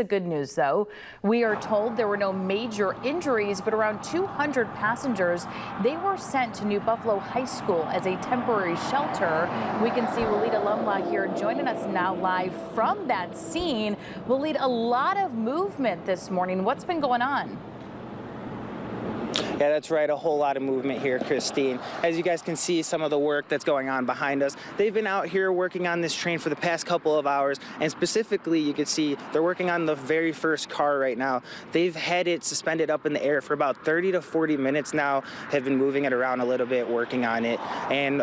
The good news, though, we are told there were no major injuries, but around 200 passengers, they were sent to New Buffalo High School as a temporary shelter. We can see Walida Lumla here joining us now live from that scene. Walid, a lot of movement this morning. What's been going on? Yeah, that's right. A whole lot of movement here, Christine. As you guys can see, some of the work that's going on behind us. They've been out here working on this train for the past couple of hours, and specifically, you can see they're working on the very first car right now. They've had it suspended up in the air for about 30 to 40 minutes now, have been moving it around a little bit, working on it. And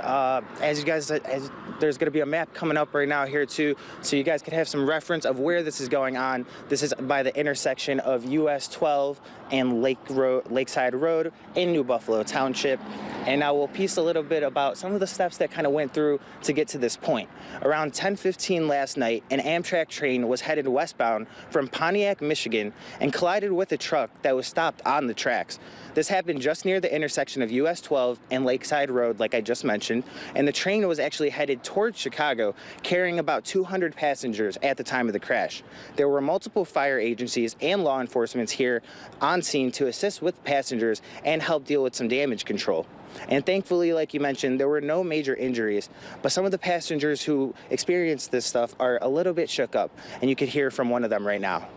there's going to be a map coming up right now here too, so you guys can have some reference of where this is going on. This is by the intersection of US 12 and Lakeside Road in New Buffalo Township. And now we'll piece a little bit about some of the steps that kind of went through to get to this point. Around 10:15 last night, an Amtrak train was headed westbound from Pontiac, Michigan, and collided with a truck that was stopped on the tracks. This happened just near the intersection of US 12 and Lakeside Road, like I just mentioned, and the train was actually headed towards Chicago, carrying about 200 passengers at the time of the crash. There were multiple fire agencies and law enforcement here on scene to assist with passengers and help deal with some damage control. And thankfully, like you mentioned, there were no major injuries, but some of the passengers who experienced this stuff are a little bit shook up, and you could hear from one of them right now.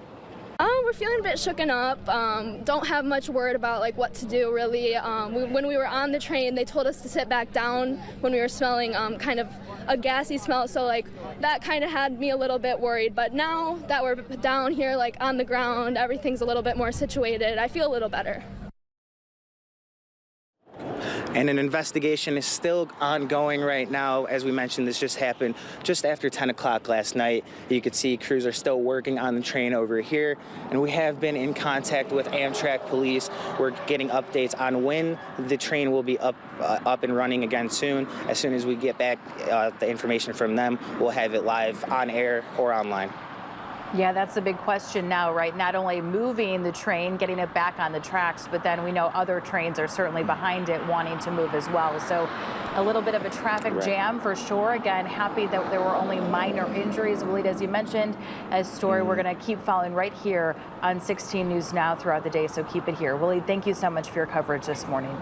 We're feeling a bit shooken up. Don't have much word about what to do really. When we were on the train, they told us to sit back down when we were smelling kind of a gassy smell. So that kind of had me a little bit worried. But now that we're down here on the ground, everything's a little bit more situated. I feel a little better. And an investigation is still ongoing right now. As we mentioned, this just happened just after 10 o'clock last night. You could see crews are still working on the train over here, and we have been in contact with Amtrak police. We're getting updates on when the train will be up and running again soon. As soon as we get back the information from them, we'll have it live on air or online. Yeah, that's the big question now, right? Not only moving the train, getting it back on the tracks, but then we know other trains are certainly behind it wanting to move as well. So a little bit of a traffic jam for sure. Again, happy that there were only minor injuries. Walid, as you mentioned, a story we're going to keep following right here on 16 News Now throughout the day. So keep it here. Walid, thank you so much for your coverage this morning.